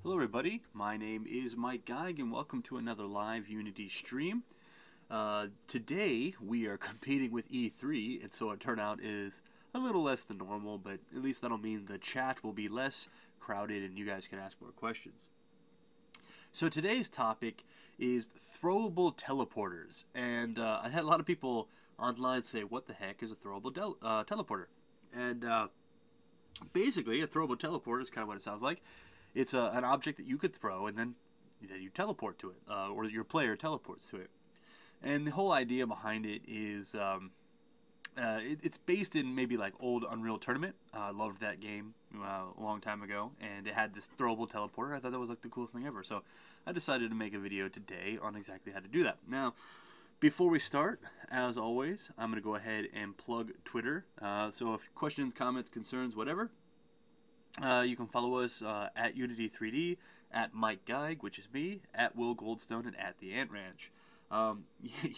Hello everybody, my name is Mike Geig and welcome to another live Unity stream. Today we are competing with E3 and so our turnout is a little less than normal, but at least that'll mean the chat will be less crowded and you guys can ask more questions. So today's topic is throwable teleporters, and I had a lot of people online say, what the heck is a throwable teleporter? And basically a throwable teleporter is kind of what it sounds like. It's an object that you could throw, and then you teleport to it, or your player teleports to it. And the whole idea behind it is it's based in maybe like old Unreal Tournament. I loved that game a long time ago, and it had this throwable teleporter. I thought that was like the coolest thing ever. So I decided to make a video today on exactly how to do that. Now, before we start, as always, I'm going to go ahead and plug Twitter. So if questions, comments, concerns, whatever, you can follow us at Unity3D, at Mike Geig, which is me, at Will Goldstone, and at the Ant Ranch.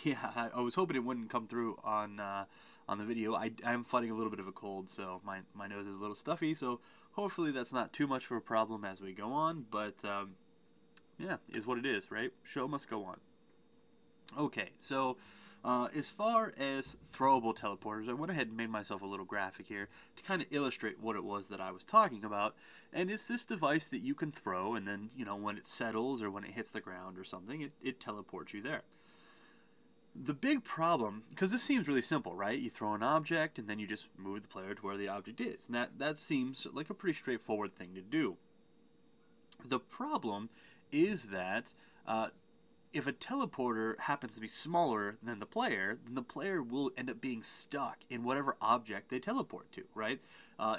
Yeah, I was hoping it wouldn't come through on the video. I'm fighting a little bit of a cold, so my nose is a little stuffy, so hopefully that's not too much of a problem as we go on, but yeah, is what it is, right? Show must go on. Okay, so as far as throwable teleporters, I went ahead and made myself a little graphic here to kind of illustrate what it was that I was talking about. And it's this device that you can throw, and then, you know, when it settles or when it hits the ground or something, it teleports you there. The big problem, because this seems really simple, right? You throw an object, and then you just move the player to where the object is. And that seems like a pretty straightforward thing to do. The problem is that if a teleporter happens to be smaller than the player, then the player will end up being stuck in whatever object they teleport to, right?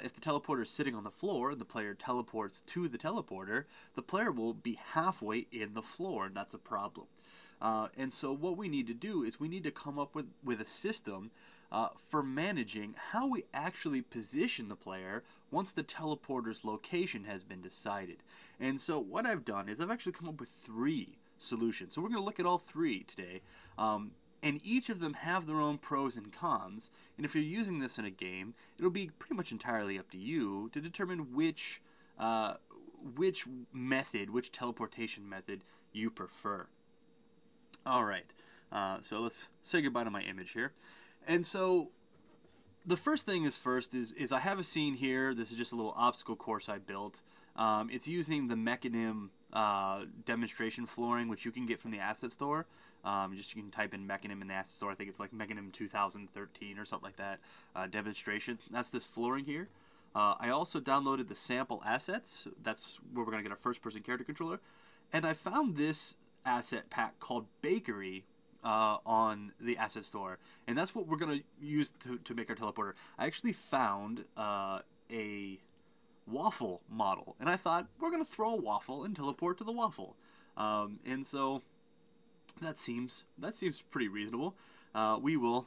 If the teleporter is sitting on the floor and the player teleports to the teleporter, the player will be halfway in the floor, and that's a problem. And so what we need to do is we need to come up with a system for managing how we actually position the player once the teleporter's location has been decided. And so what I've done is I've actually come up with 3 solutions. So we're going to look at all 3 today, and each of them have their own pros and cons, and if you're using this in a game, it'll be pretty much entirely up to you to determine which teleportation method you prefer. Alright, so let's say goodbye to my image here. And so the first thing is I have a scene here. This is just a little obstacle course I built. It's using the Mechanim demonstration flooring, which you can get from the asset store. You can type in Mechanim in the asset store. I think it's like Mechanim 2013 or something like that. Demonstration. That's this flooring here. I also downloaded the sample assets. That's where we're going to get our first-person character controller. And I found this asset pack called Bakery on the asset store, and that's what we're going to use to make our teleporter. I actually found a waffle model, and I thought we're going to throw a waffle and teleport to the waffle, and so that seems pretty reasonable. We will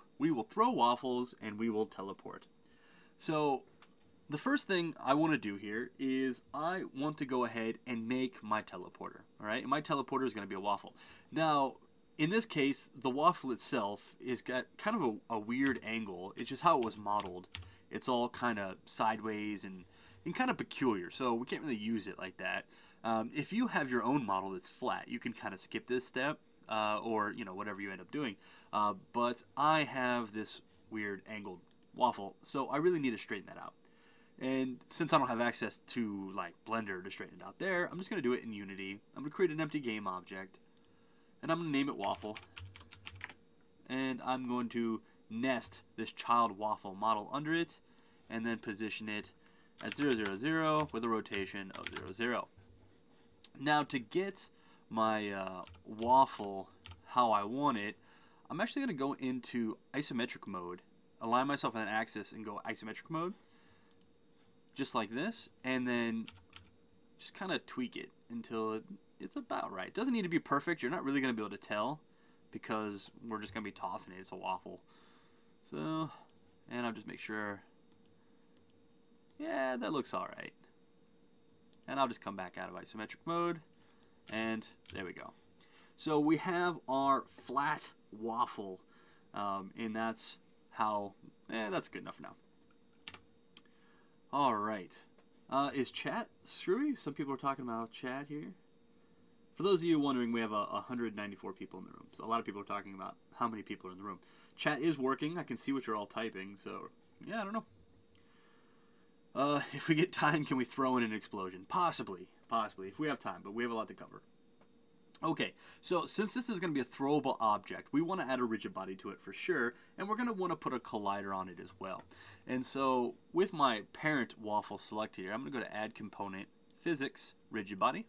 throw waffles and we will teleport. So the first thing I want to do here is I want to go ahead and make my teleporter. All right, and my teleporter is going to be a waffle. Now, in this case, the waffle itself is got kind of a weird angle. It's just how it was modeled. It's all kind of sideways and kind of peculiar, so we can't really use it like that. If you have your own model that's flat, you can kind of skip this step, or you know, whatever you end up doing. But I have this weird angled waffle, so I really need to straighten that out. And since I don't have access to like Blender to straighten it out there, I'm just going to do it in Unity. I'm going to create an empty game object, and I'm going to name it waffle. And I'm going to nest this child waffle model under it, and then position it at 0, 0, 0 with a rotation of 0, 0. Now to get my waffle how I want it, I'm actually going to go into isometric mode, align myself on an axis and go isometric mode, just like this, and then just kind of tweak it until it's about right. It doesn't need to be perfect. You're not really going to be able to tell because we're just going to be tossing it. It's a waffle. So, and I'll just make sure, yeah, that looks alright. And I'll just come back out of isometric mode, and there we go. So we have our flat waffle, and that's how, that's good enough for now. Alright, Is chat screwy? Some people are talking about chat here. For those of you wondering, we have 194 people in the room. So a lot of people are talking about how many people are in the room. Chat is working. I can see what you're all typing. So, yeah, I don't know. If we get time, can we throw in an explosion? Possibly. Possibly, if we have time. But we have a lot to cover. Okay, so since this is going to be a throwable object, we want to add a rigid body to it for sure, and we're going to want to put a collider on it as well. And so with my parent waffle selected here, I'm going to go to Add Component, Physics, Rigid Body,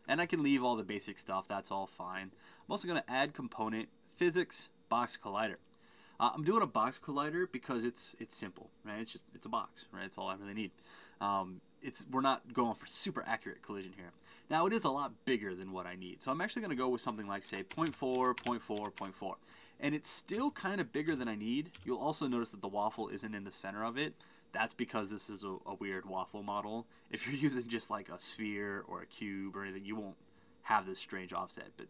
and I can leave all the basic stuff, that's all fine. I'm also going to Add Component, Physics, Box Collider. I'm doing a box collider because it's simple, right? It's a box, right? It's all I really need. We're not going for super accurate collision here. Now it is a lot bigger than what I need, so I'm actually going to go with something like say 0.4, 0.4, 0.4, and it's still kind of bigger than I need. You'll also notice that the waffle isn't in the center of it. That's because this is a weird waffle model. If you're using just like a sphere or a cube or anything, you won't have this strange offset. But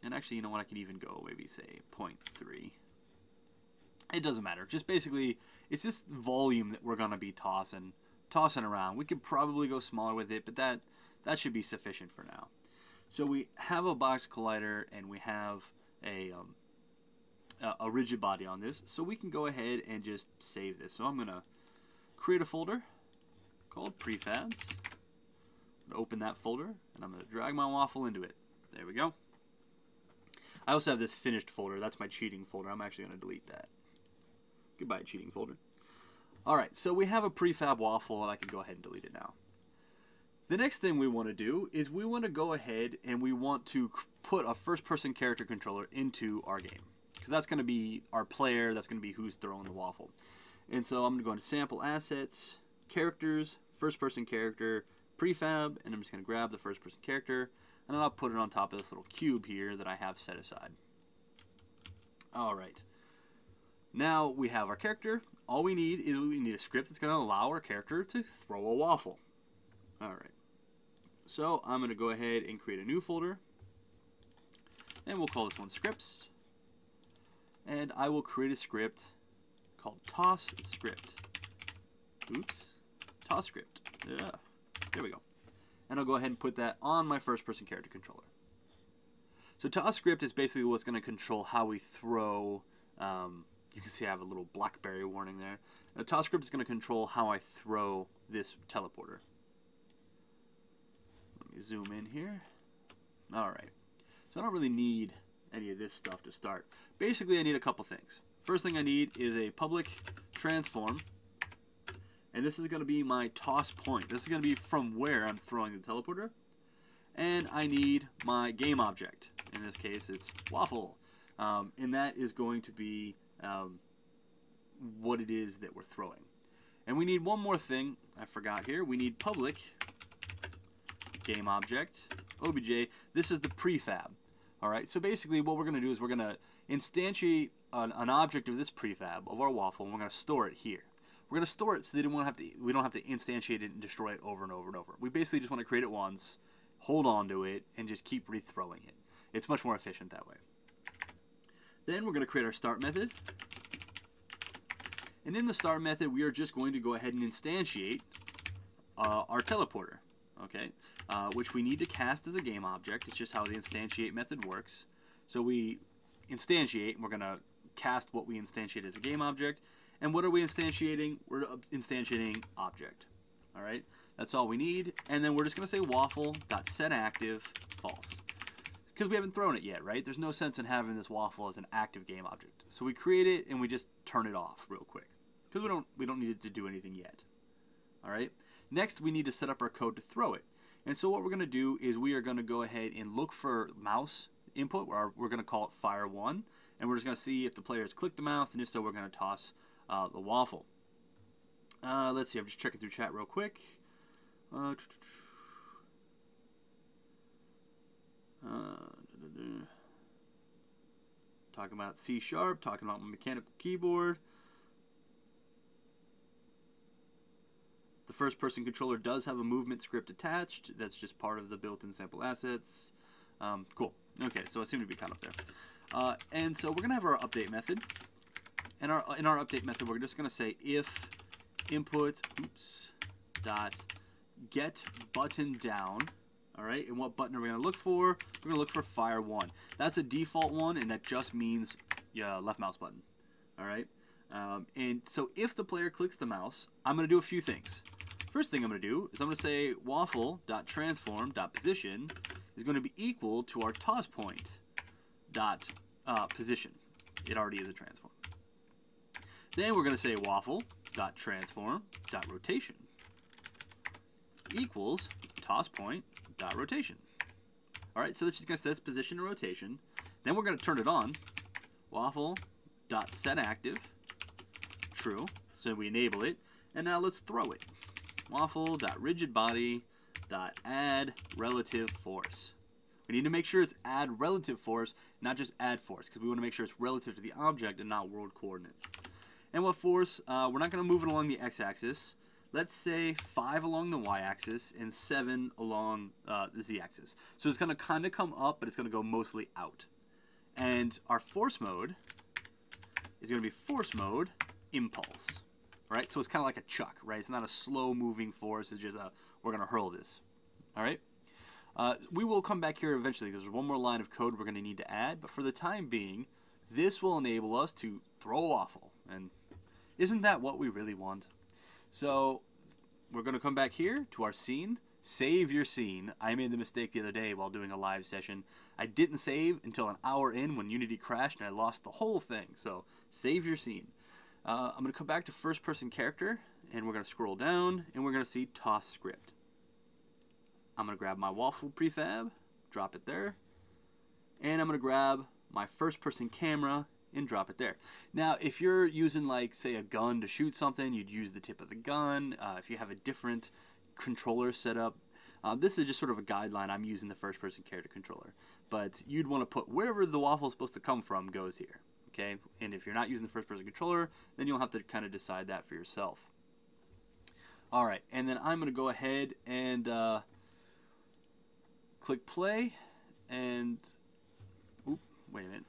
and actually, you know what? I can even go maybe say 0.3. It doesn't matter. Just basically, it's this volume that we're going to be tossing around. We could probably go smaller with it, but that should be sufficient for now. So we have a box collider and we have a rigid body on this, so we can go ahead and just save this. So I'm going to create a folder called prefabs. Open that folder and I'm going to drag my waffle into it. There we go. I also have this finished folder. That's my cheating folder. I'm actually going to delete that. Goodbye, cheating folder. Alright, so we have a prefab waffle and I can go ahead and delete it now. The next thing we want to do is we want to go ahead and we want to put a first-person character controller into our game. Because that's going to be our player, that's going to be who's throwing the waffle. And so I'm going to go into Sample Assets, Characters, First-Person Character, Prefab, and I'm just going to grab the first-person character, and then I'll put it on top of this little cube here that I have set aside. Alright. Now we have our character. All we need is we need a script that's going to allow our character to throw a waffle. Alright. So I'm going to go ahead and create a new folder. And we'll call this one Scripts. And I will create a script called Toss Script. Oops. Toss Script. Yeah. There we go. And I'll go ahead and put that on my first person character controller. So Toss Script is basically what's going to control how we throw. You can see I have a little BlackBerry warning there. The Toss Script is going to control how I throw this teleporter. Let me zoom in here. Alright. So I don't really need any of this stuff to start. Basically I need a couple things. First thing I need is a public transform. And this is going to be my toss point. This is going to be from where I'm throwing the teleporter. And I need my game object. In this case it's waffle. And that is going to be what it is that we're throwing. And we need one more thing I forgot here. We need public game object obj. This is the prefab. Alright, so basically what we're going to do is we're going to instantiate an object of this prefab of our waffle, and we're going to store it here. We're going to store it so that we don't have to instantiate it and destroy it over and over and over. We basically just want to create it once, hold on to it, and just keep rethrowing it. It's much more efficient that way. Then we're going to create our start method. And in the start method, we are just going to go ahead and instantiate our teleporter, okay? Which we need to cast as a game object. It's just how the instantiate method works. So we instantiate, and we're going to cast what we instantiate as a game object. And what are we instantiating? We're instantiating object. All right, that's all we need. And then we're just going to say waffle.setActive false. Because we haven't thrown it yet, right? There's no sense in having this waffle as an active game object. So we create it and we just turn it off real quick. Because we don't need it to do anything yet. All right. Next, we need to set up our code to throw it. And so what we're going to do is we are going to go ahead and look for mouse input. We're going to call it fire1. And we're just going to see if the player has clicked the mouse, and if so, we're going to toss the waffle. Let's see. I'm just checking through chat real quick. Talking about C#, talking about my mechanical keyboard. The first person controller does have a movement script attached. That's just part of the built-in sample assets. Cool. Okay, so I seem to be kind of there. And so we're going to have our update method. And in our update method, we're just going to say if input, dot get button down. All right, and what button are we going to look for? We're going to look for fire 1. That's a default one, and that just means left mouse button. All right, and so if the player clicks the mouse, I'm going to do a few things. First thing I'm going to do is I'm going to say waffle.transform.position is going to be equal to our toss point dot position. It already is a transform. Then we're going to say waffle.transform.rotation equals toss point dot rotation. All right, so that's just going to set its position and rotation. Then we're going to turn it on. Waffle dot set active true. So we enable it, and now let's throw it. Waffle dot rigid body dot add relative force. We need to make sure it's add relative force, not just add force, because we want to make sure it's relative to the object and not world coordinates. And what force? We're not going to move it along the x-axis. Let's say 5 along the y-axis and 7 along the z-axis. So it's going to kind of come up, but it's going to go mostly out. And our force mode is going to be force mode impulse. Right? So it's kind of like a chuck, right? It's not a slow-moving force. It's just we're going to hurl this. All right? We will come back here eventually because there's one more line of code we're going to need to add. But for the time being, this will enable us to throw a waffle. And isn't that what we really want? So we're going to come back here to our scene. Save your scene. I made the mistake the other day while doing a live session. I didn't save until an hour in when Unity crashed and I lost the whole thing. So save your scene. I'm going to come back to first person character and we're going to scroll down and we're going to see toss script. I'm going to grab my waffle prefab, drop it there, and I'm going to grab my first person camera and drop it there. Now, if you're using, like, say, a gun to shoot something, you'd use the tip of the gun. If you have a different controller set up, this is just sort of a guideline. I'm using the first person character controller. But you'd want to put wherever the waffle is supposed to come from goes here. Okay? And if you're not using the first person controller, then you'll have to kind of decide that for yourself. All right, and then I'm going to go ahead and click play, and oop, wait a minute,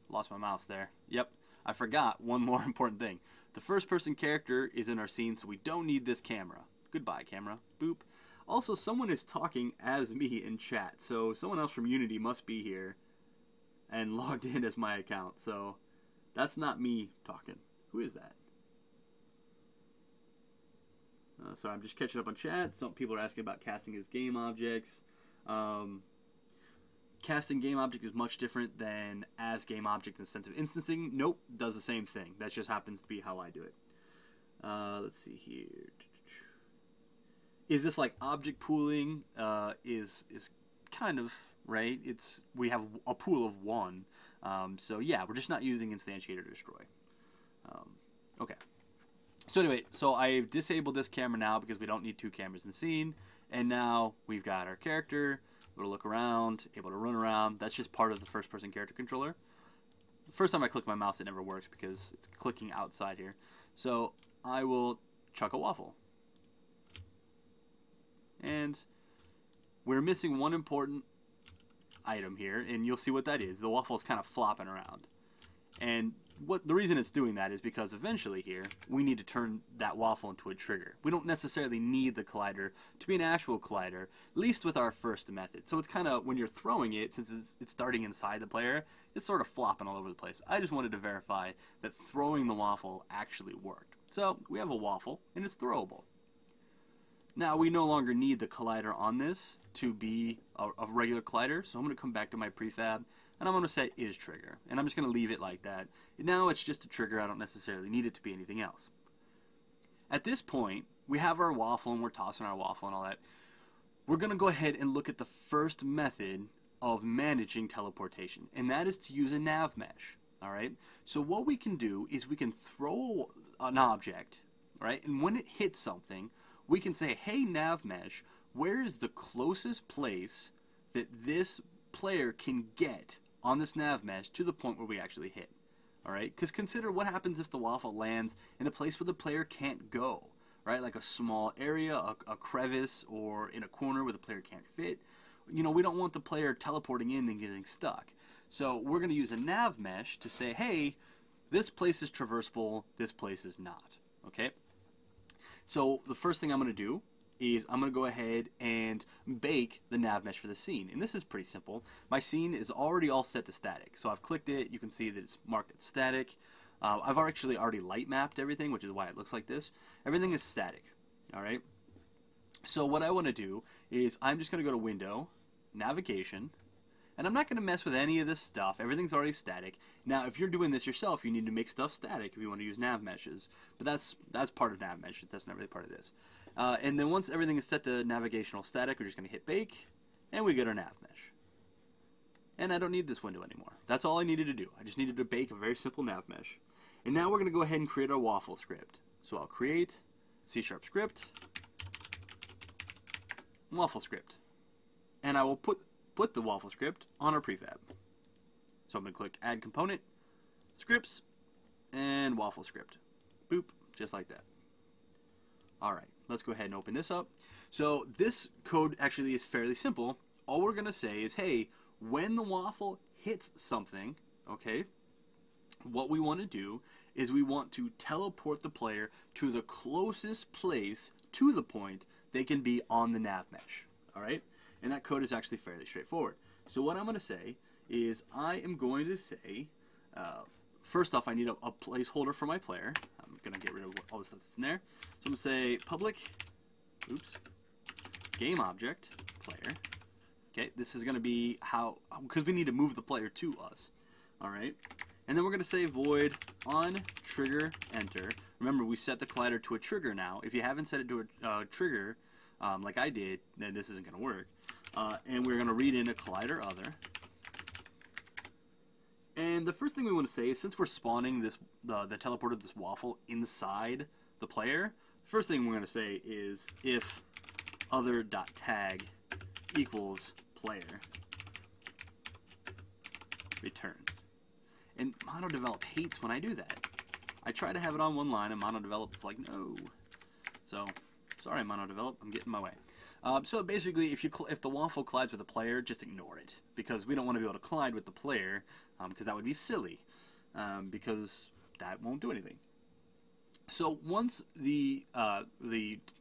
lost my mouse there. Yep, I forgot one more important thing. The first person character is in our scene, so we don't need this camera. Goodbye, camera. Boop. Also, someone is talking as me in chat, so someone else from Unity must be here and logged in as my account, so that's not me talking. Who is that? So I'm just catching up on chat. Some people are asking about casting as game objects. Casting game object is much different than as game object in the sense of instancing. Nope, does the same thing. That just happens to be how I do it. Let's see here. Is this like object pooling? Is kind of right. We have a pool of one. So yeah, we're just not using instantiate or destroy. Okay. So anyway, so I've disabled this camera now because we don't need two cameras in the scene. And now we've got our character, able to look around, able to run around. That's just part of the first person character controller. The first time I click my mouse, it never works because it's clicking outside here. So I will chuck a waffle. And we're missing one important item here, and you'll see what that is. The waffle is kind of flopping around. And the reason it's doing that is because eventually here we need to turn that waffle into a trigger. We don't necessarily need the collider to be an actual collider, at least with our first method. So it's kind of, when you're throwing it, since it's starting inside the player, it's sort of flopping all over the place. I just wanted to verify that throwing the waffle actually worked. So we have a waffle and it's throwable. Now we no longer need the collider on this to be a regular collider, so I'm going to come back to my prefab and I'm going to say is trigger, and I'm just going to leave it like that. Now it's just a trigger. I don't necessarily need it to be anything else. At this point, we have our waffle and we're tossing our waffle and all that. We're going to go ahead and look at the first method of managing teleportation, and that is to use a nav mesh. All right. So what we can do is we can throw an object, right, and when it hits something, we can say, hey, nav mesh, where is the closest place that this player can get on this nav mesh to the point where we actually hit? All right, because consider what happens if the waffle lands in a place where the player can't go, right? Like a small area, a crevice, or in a corner where the player can't fit. You know, we don't want the player teleporting in and getting stuck. So we're going to use a nav mesh to say, hey, this place is traversable, this place is not. Okay. So the first thing I'm going to do is I'm going to go ahead and bake the nav mesh for the scene. And this is pretty simple. My scene is already all set to static. So I've clicked it. You can see that it's marked as static. I've actually already light mapped everything, which is why it looks like this. Everything is static. All right. So what I want to do is I'm just going to go to Window, Navigation, and I'm not going to mess with any of this stuff. Everything's already static. Now, if you're doing this yourself, you need to make stuff static if you want to use nav meshes. But that's part of nav meshes. That's not really part of this. And then once everything is set to navigational static, we're just going to hit Bake, and we get our nav mesh. And I don't need this window anymore. That's all I needed to do. I just needed to bake a very simple nav mesh. And now we're going to go ahead and create our waffle script. So I'll create C# script, waffle script. And I will put the waffle script on our prefab. So I'm going to click Add Component, Scripts, and Waffle Script. Boop, just like that. Alright, let's go ahead and open this up. So this code actually is fairly simple. All we're going to say is, hey, when the waffle hits something, okay, what we want to do is we want to teleport the player to the closest place to the point they can be on the nav mesh. Alright? And that code is actually fairly straightforward. So what I'm going to say is I am going to say, first off, I need a placeholder for my player. I'm going to get rid of all the stuff that's in there. So I'm going to say public, game object, player. Okay, this is going to be how, because we need to move the player to us. All right. And then we're going to say void on trigger enter. Remember, we set the collider to a trigger now. If you haven't set it to a trigger, like I did, then this isn't going to work. And we're going to read in a collider other. And the first thing we want to say is, since we're spawning this the teleporter of this waffle inside the player, first thing we're going to say is if other.tag equals player return. And MonoDevelop hates when I do that. I try to have it on one line, and MonoDevelop is like, no. So, sorry, MonoDevelop, I'm getting in my way. So basically, if the waffle collides with a player, just ignore it, because we don't want to be able to collide with the player, because that would be silly, because that won't do anything. So once in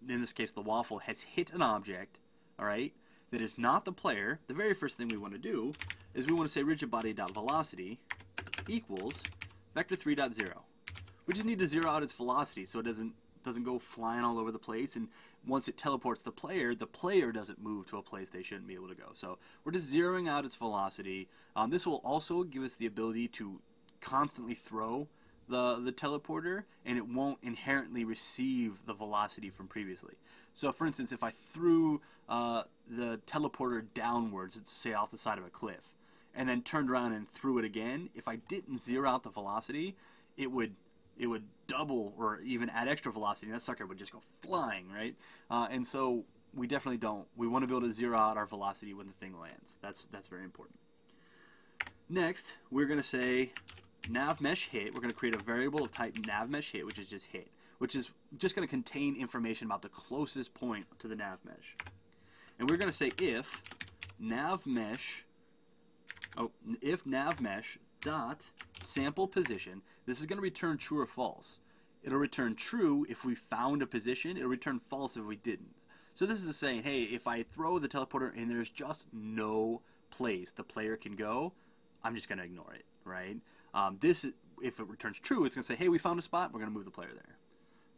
this case, the waffle has hit an object, all right, that is not the player, the very first thing we want to do is we want to say rigidbody.velocity equals vector3.0. We just need to zero out its velocity so it doesn't go flying all over the place, and once it teleports the player doesn't move to a place they shouldn't be able to go. So we're just zeroing out its velocity. This will also give us the ability to constantly throw the teleporter, and it won't inherently receive the velocity from previously. So for instance, if I threw the teleporter downwards, let's say off the side of a cliff, and then turned around and threw it again, if I didn't zero out the velocity, it would double or even add extra velocity, and that sucker would just go flying, right? And so we definitely don't. We want to be able to zero out our velocity when the thing lands. That's very important. Next, we're going to say nav mesh hit. We're going to create a variable of type nav mesh hit, which is just hit, which is just going to contain information about the closest point to the nav mesh. And we're going to say if nav mesh dot sample position, this is going to return true or false. It'll return true if we found a position. It'll return false if we didn't. So this is saying, hey, if I throw the teleporter and there's just no place the player can go, I'm just going to ignore it, right? If it returns true, it's going to say, hey, we found a spot. We're going to move the player there.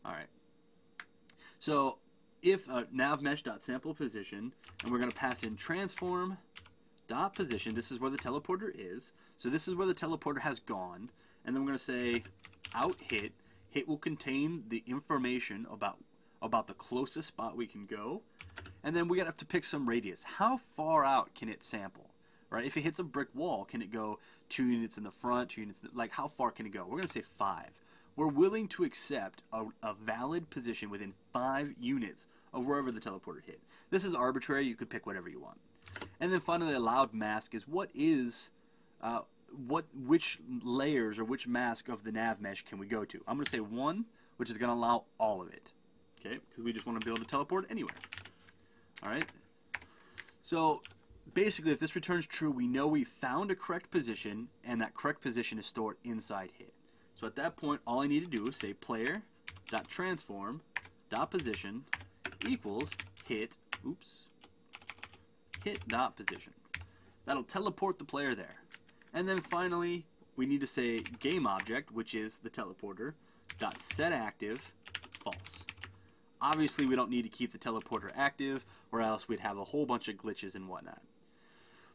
All right. So if navmesh.samplePosition, and we're going to pass in transform.position, this is where the teleporter is. So this is where the teleporter has gone. And then we're going to say out hit. Hit will contain the information about the closest spot we can go. And then we have to pick some radius. How far out can it sample? Right? If it hits a brick wall, can it go 2 units in the front, 2 units, like how far can it go? We're going to say 5. We're willing to accept a valid position within 5 units of wherever the teleporter hit. This is arbitrary. You could pick whatever you want. And then finally, allowed mask is which layers or which mask of the nav mesh can we go to? I'm going to say 1, which is going to allow all of it. Okay? Because we just want to be able to teleport anywhere. All right? So basically, if this returns true, we know we found a correct position, and that correct position is stored inside hit. So at that point, all I need to do is say player.transform dot position equals hit, hit dot position. That'll teleport the player there. And then finally, we need to say game object, which is the teleporter, dot set active false. Obviously, we don't need to keep the teleporter active, or else we'd have a whole bunch of glitches and whatnot.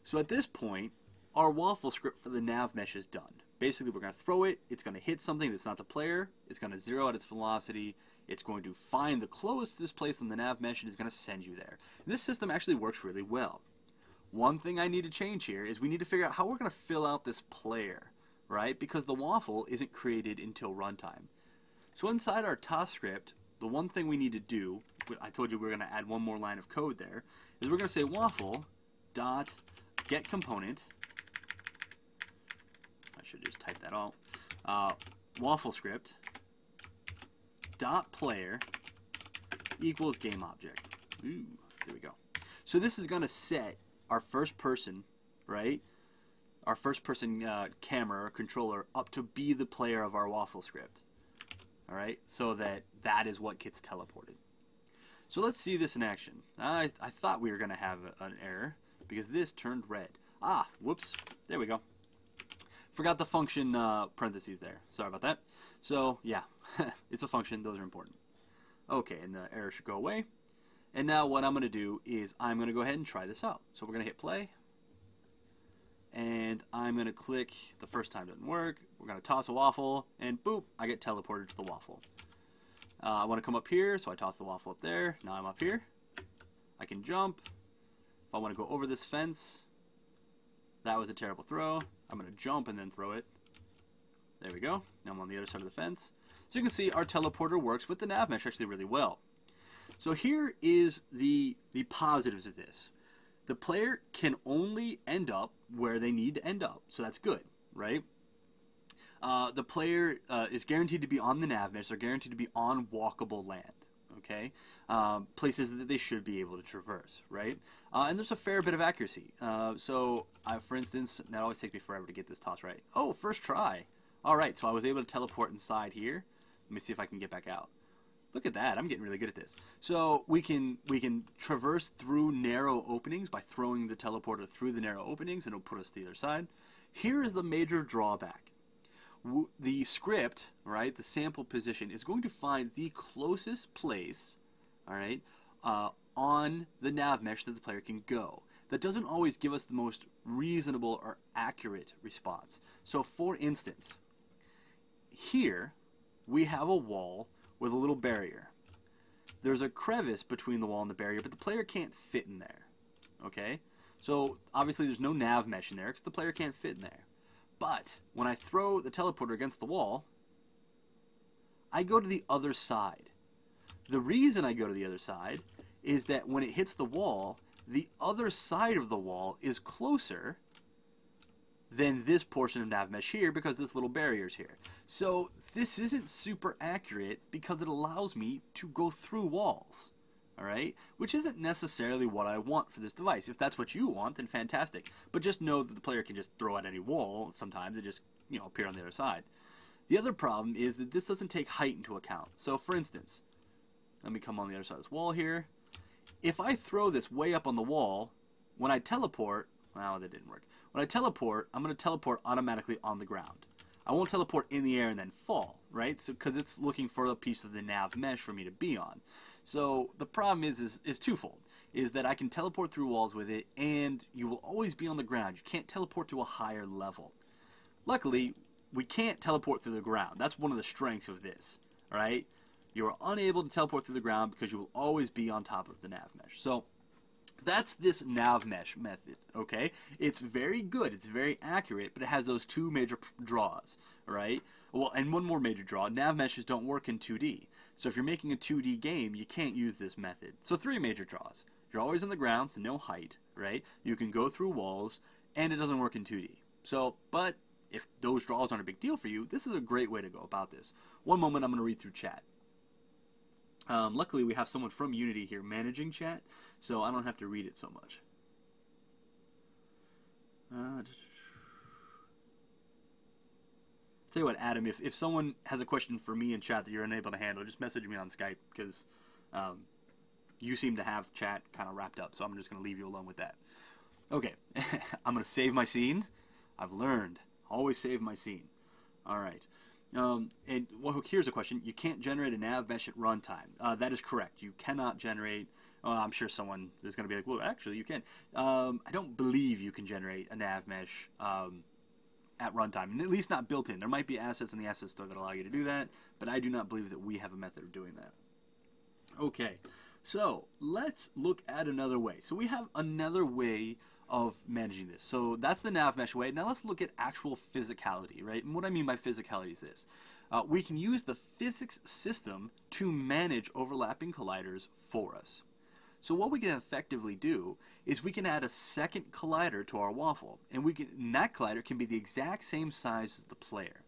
So at this point, our waffle script for the nav mesh is done. Basically, we're going to throw it, it's going to hit something that's not the player, it's going to zero out its velocity, it's going to find the closest place on the nav mesh, and it's going to send you there. And this system actually works really well. One thing I need to change here is we need to figure out how we're going to fill out this player, right? Because the waffle isn't created until runtime. So inside our toss script, the one thing we need to do, I told you we we're going to add one more line of code there, is we're going to say waffle dot get component. I should just type that out. Waffle script dot player equals game object. Ooh, there we go. So this is going to set our first person, right? Our first person camera or controller up to be the player of our waffle script. All right, so that is what gets teleported. So let's see this in action. I thought we were going to have an error because this turned red. Ah, whoops. There we go. Forgot the function parentheses there. Sorry about that. So yeah, it's a function. Those are important. Okay, and the error should go away. And now what I'm going to do is I'm going to go ahead and try this out. So we're going to hit play. And I'm going to click, the first time didn't work. We're going to toss a waffle, and boop, I get teleported to the waffle. I want to come up here, so I toss the waffle up there. Now I'm up here. I can jump. If I want to go over this fence, that was a terrible throw. I'm going to jump and then throw it. There we go. Now I'm on the other side of the fence. So you can see our teleporter works with the nav mesh actually really well. So here is the positives of this. The player can only end up where they need to end up, so that's good, right? The player is guaranteed to be on the nav mesh. They're guaranteed to be on walkable land, okay? Places that they should be able to traverse, right? And there's a fair bit of accuracy. For instance, that always takes me forever to get this toss right. Oh, first try. All right, so I was able to teleport inside here. Let me see if I can get back out. Look at that, I'm getting really good at this. So we can traverse through narrow openings by throwing the teleporter through the narrow openings, and it'll put us to the other side. Here is the major drawback. The script, right, the sample position, is going to find the closest place, all right, on the nav mesh that the player can go. That doesn't always give us the most reasonable or accurate response. So for instance, here we have a wall with a little barrier. There's a crevice between the wall and the barrier, but the player can't fit in there. Okay? So obviously there's no nav mesh in there because the player can't fit in there. But when I throw the teleporter against the wall, I go to the other side. The reason I go to the other side is that when it hits the wall, the other side of the wall is closer than this portion of nav mesh here because this little barrier is here. So this isn't super accurate because it allows me to go through walls, all right? Which isn't necessarily what I want for this device. If that's what you want, then fantastic. But just know that the player can just throw at any wall sometimes and just, appear on the other side. The other problem is that this doesn't take height into account. So for instance, let me come on the other side of this wall here. If I throw this way up on the wall, when I teleport, well, that didn't work. When I teleport, I'm going to teleport automatically on the ground. I won't teleport in the air and then fall, right? So because it's looking for a piece of the nav mesh for me to be on. So the problem is twofold. Is that I can teleport through walls with it, and you will always be on the ground. You can't teleport to a higher level. Luckily, we can't teleport through the ground. That's one of the strengths of this, all right? You are unable to teleport through the ground because you will always be on top of the nav mesh. So that's this nav mesh method, okay? It's very good, it's very accurate, but it has those two major draws, right? Well, and one more major draw, nav meshes don't work in 2D. So if you're making a 2D game, you can't use this method. So three major draws. You're always on the ground, so no height, right? You can go through walls, and it doesn't work in 2D. So, but if those draws aren't a big deal for you, this is a great way to go about this. One moment, I'm going to read through chat. Luckily, we have someone from Unity here managing chat, so I don't have to read it so much. Tell you what, Adam, if someone has a question for me in chat that you're unable to handle, just message me on Skype, because You seem to have chat kind of wrapped up, so I'm just going to leave you alone with that. Okay, I'm going to save my scene. I've learned. Always save my scene. All right. And well, here's a question. You can't generate a nav mesh at runtime. That is correct. You cannot generate... I'm sure someone is going to be like, well, actually, you can. I don't believe you can generate a nav mesh at runtime, and at least not built in. There might be assets in the asset store that allow you to do that, but I do not believe that we have a method of doing that. Okay, so let's look at another way. So we have another way of managing this. So that's the nav mesh way. Now let's look at actual physicality, right? And what I mean by physicality is this. We can use the physics system to manage overlapping colliders for us. So what we can effectively do is we can add a second collider to our waffle, and that collider can be the exact same size as the player.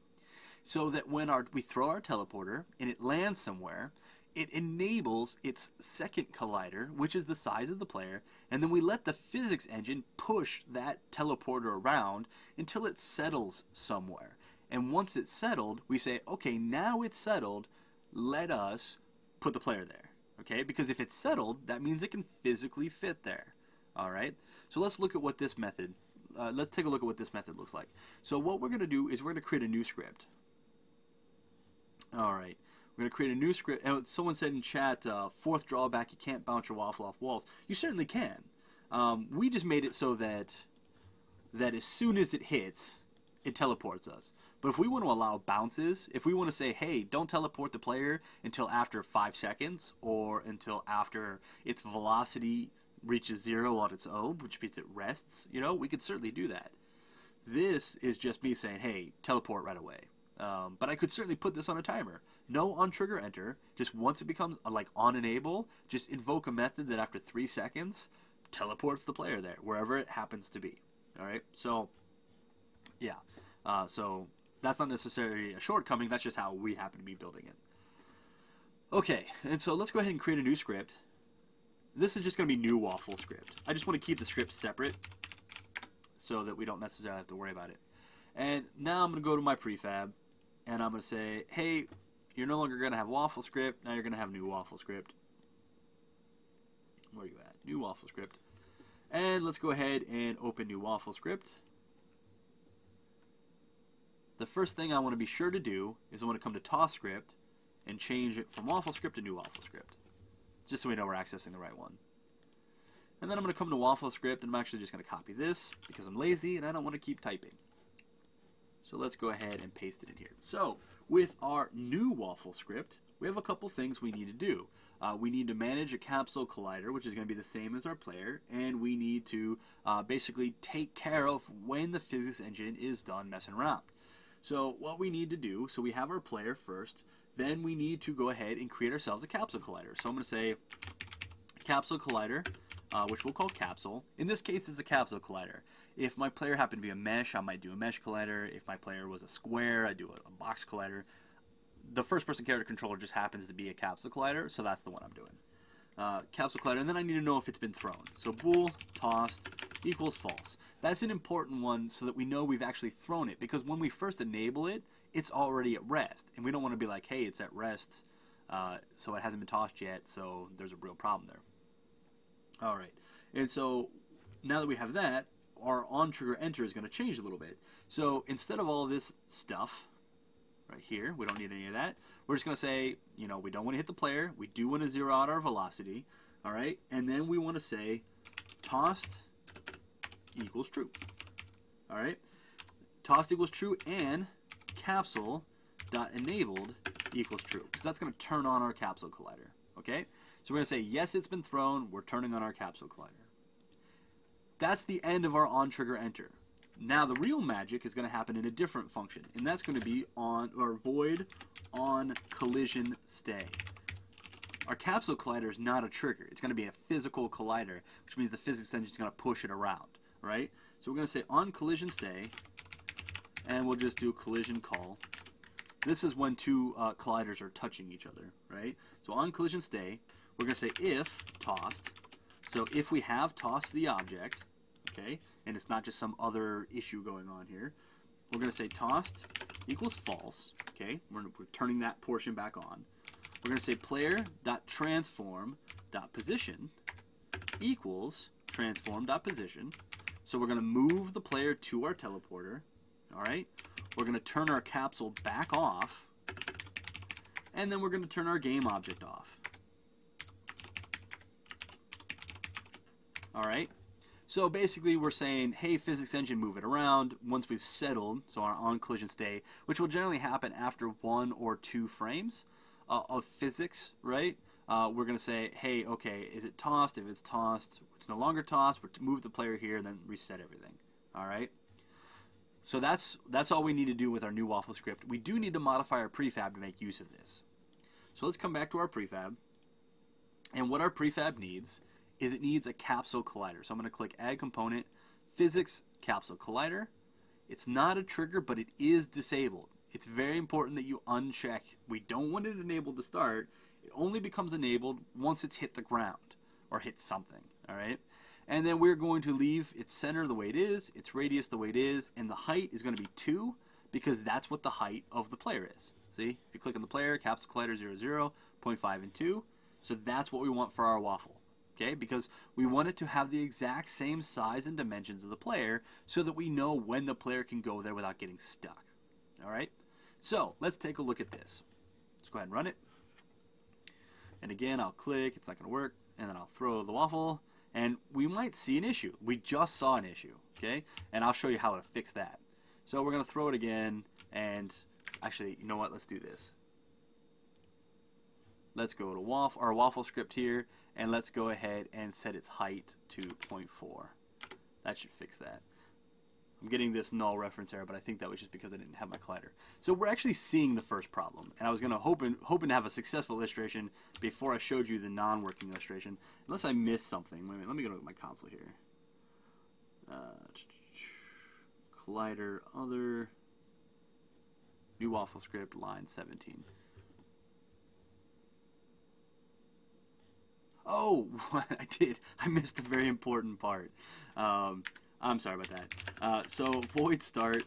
So that when we throw our teleporter and it lands somewhere, it enables its second collider, which is the size of the player, and then we let the physics engine push that teleporter around until it settles somewhere. And once it's settled, we say, okay, now it's settled, let us put the player there. Okay, because if it's settled, that means it can physically fit there. All right, so let's look at what this method, let's take a look at what this method looks like. So what we're going to do is we're going to create a new script. All right, we're going to create a new script. And someone said in chat, fourth drawback, you can't bounce your waffle off walls. You certainly can. We just made it so that as soon as it hits, it teleports us. But if we want to allow bounces, if we want to say, hey, don't teleport the player until after 5 seconds or until after its velocity reaches 0 on its own, which means it rests, you know, we could certainly do that. This is just me saying, hey, teleport right away. But I could certainly put this on a timer. No on trigger enter, just once it becomes like on enable, just invoke a method that after 3 seconds teleports the player there, wherever it happens to be. All right, so yeah. So that's not necessarily a shortcoming, that's just how we happen to be building it. Okay, and so let's go ahead and create a new script. This is just going to be new waffle script. I just want to keep the script separate so that we don't necessarily have to worry about it. And now I'm going to go to my prefab, and I'm going to say, hey, you're no longer going to have waffle script, now you're going to have new waffle script. Where are you at? New waffle script. And let's go ahead and open new waffle script. The first thing I want to be sure to do is I want to come to toss script and change it from waffle script to new waffle script, just so we know we're accessing the right one. And then I'm going to come to waffle script, and I'm actually just going to copy this because I'm lazy and I don't want to keep typing. So let's go ahead and paste it in here. So with our new waffle script, we have a couple things we need to do. We need to manage a capsule collider, which is going to be the same as our player, and we need to basically take care of when the physics engine is done messing around. So what we need to do, so we have our player first, then we need to go ahead and create ourselves a capsule collider. So I'm going to say capsule collider, which we'll call capsule. In this case, it's a capsule collider. If my player happened to be a mesh, I might do a mesh collider. If my player was a square, I'd do a box collider. The first-person character controller just happens to be a capsule collider, so that's the one I'm doing. Capsule collider, and then I need to know if it's been thrown. So bool tossed equals false. That's an important one so that we know we've actually thrown it, because when we first enable it, it's already at rest, and we don't want to be like, hey, it's at rest, so it hasn't been tossed yet, so there's a real problem there. All right, and so now that we have that, our on trigger enter is going to change a little bit. So instead of all this stuff right here, we don't need any of that. We're just going to say, you know, we don't want to hit the player. We do want to zero out our velocity. All right, and then we want to say tossed equals true. All right, tossed equals true and capsule dot enabled equals true, because that's going to turn on our capsule collider. Okay, so we're going to say yes, it's been thrown. We're turning on our capsule collider. That's the end of our on trigger enter. Now the real magic is going to happen in a different function, and that's going to be on or void on collision stay. Our capsule collider is not a trigger. It's going to be a physical collider, which means the physics engine is going to push it around, right? So we're going to say on collision stay, and we'll just do collision call. This is when two colliders are touching each other, right? So on collision stay, we're going to say if tossed. So if we have tossed the object, okay, and it's not just some other issue going on here, we're going to say tossed equals false, okay, we're turning that portion back on. we're going to say player.transform.position equals transform.position. So we're going to move the player to our teleporter. All right. We're going to turn our capsule back off. And then we're going to turn our game object off. All right. So basically we're saying, hey, physics engine, move it around once we've settled, so our on collision state, which will generally happen after 1 or 2 frames of physics, right? We're going to say, hey, okay, is it tossed? If it's tossed, it's no longer tossed. We're to move the player here and then reset everything. All right. So that's all we need to do with our new waffle script. We do need to modify our prefab to make use of this. So let's come back to our prefab. And what our prefab needs is it needs a capsule collider. So I'm going to click Add Component, Physics Capsule Collider. It's not a trigger, but it is disabled. It's very important that you uncheck. We don't want it enabled to start. It only becomes enabled once it's hit the ground or hit something. All right. And then we're going to leave its center the way it is, its radius the way it is, and the height is going to be 2 because that's what the height of the player is. See, if you click on the player, capsule collider 0, 0, 0.5, and 2. So that's what we want for our waffle. Okay, because we want it to have the exact same size and dimensions of the player so that we know when the player can go there without getting stuck. All right, so let's take a look at this. Let's go ahead and run it. And again, I'll click, it's not going to work, and then I'll throw the waffle. And we might see an issue. We just saw an issue, okay? And I'll show you how to fix that. So we're going to throw it again, and actually, you know what? Let's do this. Let's go to our waffle script here, and let's go ahead and set its height to 0.4. That should fix that. I'm getting this null reference error, but I think that was just because I didn't have my collider. So we're actually seeing the first problem, and I was going to hoping to have a successful illustration before I showed you the non-working illustration, unless I missed something. Wait a minute, let me go to my console here. Collider, other, new waffle script, line 17. Oh, I did. I missed a very important part. I'm sorry about that. So void start,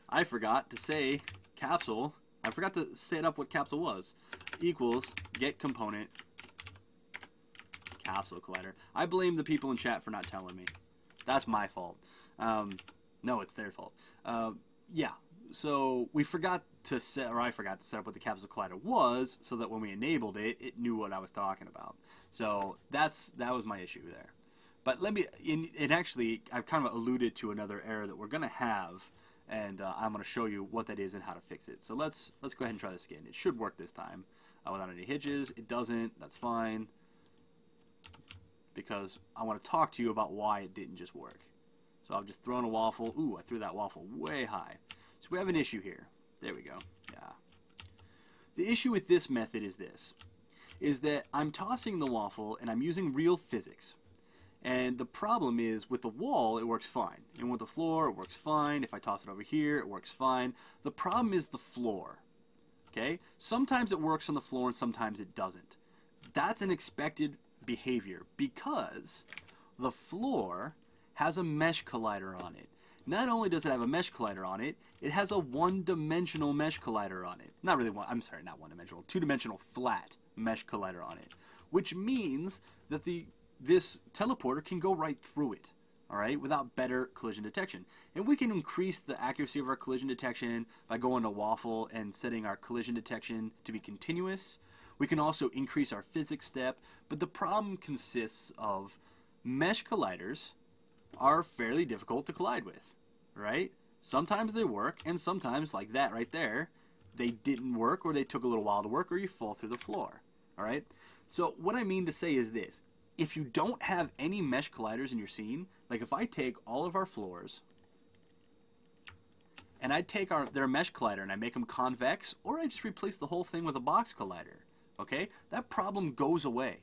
I forgot to say capsule. I forgot to set up what capsule was. Equals get component capsule collider. I blame the people in chat for not telling me. That's my fault. No, it's their fault. Yeah. So we forgot to set, or I forgot to set up what the capsule collider was, so that when we enabled it, it knew what I was talking about. So that was my issue there. But let me, and actually, I've kind of alluded to another error that we're going to have, and I'm going to show you what that is and how to fix it. So let's go ahead and try this again. It should work this time without any hitches. It doesn't. That's fine, because I want to talk to you about why it didn't just work. So I've just thrown a waffle. Ooh, I threw that waffle way high. So we have an issue here. There we go. Yeah. The issue with this method is this, is that I'm tossing the waffle and I'm using real physics. And the problem is, with the wall, it works fine. And with the floor, it works fine. If I toss it over here, it works fine. The problem is the floor. Okay? Sometimes it works on the floor and sometimes it doesn't. That's an expected behavior because the floor has a mesh collider on it. Not only does it have a mesh collider on it, it has a one-dimensional mesh collider on it. Not really one, I'm sorry, not one-dimensional, two-dimensional flat mesh collider on it. Which means that this teleporter can go right through it, all right, without better collision detection. And we can increase the accuracy of our collision detection by going to waffle and setting our collision detection to be continuous. We can also increase our physics step, but the problem consists of mesh colliders are fairly difficult to collide with, right? Sometimes they work, and sometimes, like that right there, they didn't work, or they took a little while to work, or you fall through the floor, all right? So what I mean to say is this. If you don't have any mesh colliders in your scene, like if I take all of our floors and I take their mesh collider and I make them convex, or I just replace the whole thing with a box collider, okay, that problem goes away.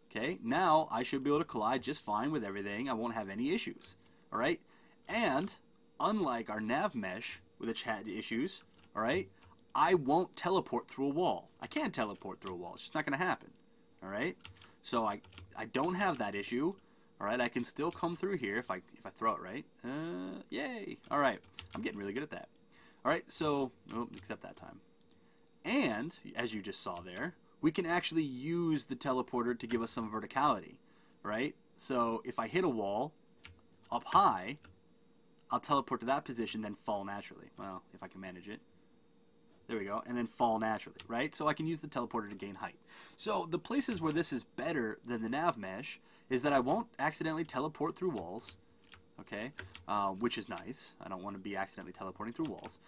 Okay, now I should be able to collide just fine with everything. I won't have any issues, all right? And unlike our nav mesh with its had issues, all right, I won't teleport through a wall. I can't teleport through a wall. It's just not going to happen, all right? So I don't have that issue, all right? I can still come through here if I throw it right. Yay! All right, I'm getting really good at that. All right, so except that time. And, as you just saw there, we can actually use the teleporter to give us some verticality, right? So if I hit a wall up high, I'll teleport to that position, then fall naturally. Well, if I can manage it. There we go. And then fall naturally, right? So I can use the teleporter to gain height. So the places where this is better than the nav mesh is that I won't accidentally teleport through walls, okay, which is nice. I don't want to be accidentally teleporting through walls.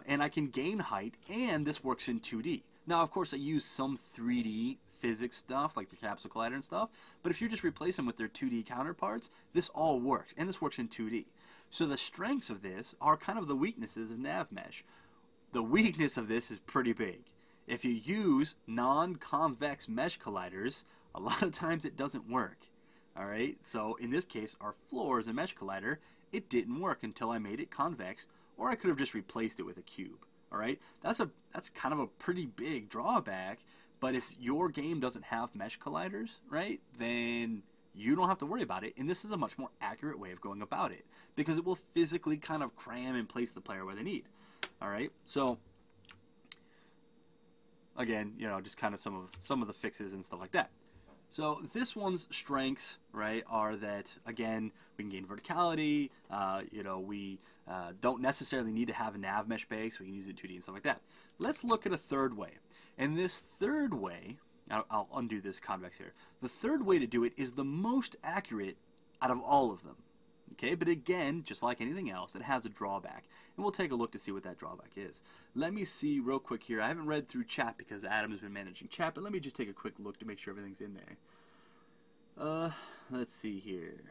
And I can gain height, and this works in 2D. Now, of course, I use some 3D physics stuff, like the capsule collider and stuff, but if you just replace them with their 2D counterparts, this all works, and this works in 2D. So the strengths of this are kind of the weaknesses of nav mesh. The weakness of this is pretty big. If you use non-convex mesh colliders, a lot of times it doesn't work. Alright, so in this case, our floor is a mesh collider. It didn't work until I made it convex, or I could have just replaced it with a cube. Alright, that's kind of a pretty big drawback, but if your game doesn't have mesh colliders, right, then you don't have to worry about it, and this is a much more accurate way of going about it, because it will physically kind of cram and place the player where they need. Alright, so again, you know, just kind of some of the fixes and stuff like that. So this one's strengths, right, are that, again, we can gain verticality, you know, we don't necessarily need to have a nav mesh base, so we can use it in 2D and stuff like that. Let's look at a third way. And this third way, I'll undo this convex here, the third way to do it is the most accurate out of all of them. Okay, but again, just like anything else, it has a drawback. And we'll take a look to see what that drawback is. Let me see real quick here. I haven't read through chat because Adam has been managing chat, but let me just take a quick look to make sure everything's in there. Let's see here.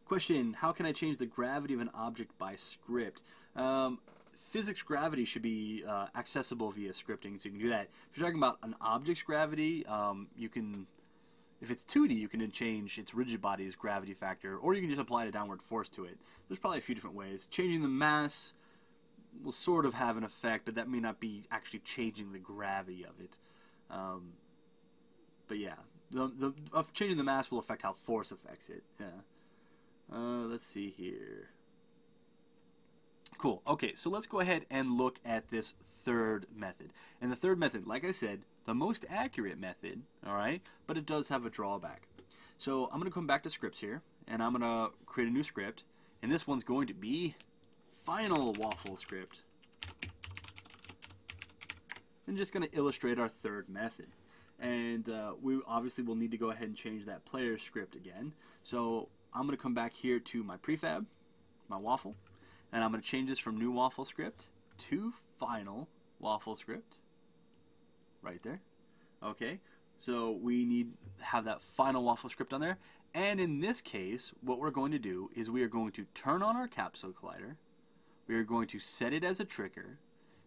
Question, how can I change the gravity of an object by script? Physics gravity should be accessible via scripting, so you can do that. If you're talking about an object's gravity, you can, if it's 2D, you can then change its rigid body's gravity factor, or you can just apply a downward force to it. There's probably a few different ways. Changing the mass will sort of have an effect, but that may not be actually changing the gravity of it. But yeah, changing the mass will affect how force affects it. Yeah. Let's see here. Cool. Okay, so let's go ahead and look at this third method. And the third method, like I said, the most accurate method, all right, but it does have a drawback. So I'm going to come back to scripts here, and I'm going to create a new script, and this one's going to be final waffle script. I'm just going to illustrate our third method. And we obviously will need to go ahead and change that player script again. So I'm going to come back here to my prefab, my waffle, and I'm going to change this from new waffle script to final waffle script. Right there. Okay, so we need to have that final waffle script on there. And in this case, what we're going to do is we are going to turn on our capsule collider. We are going to set it as a trigger.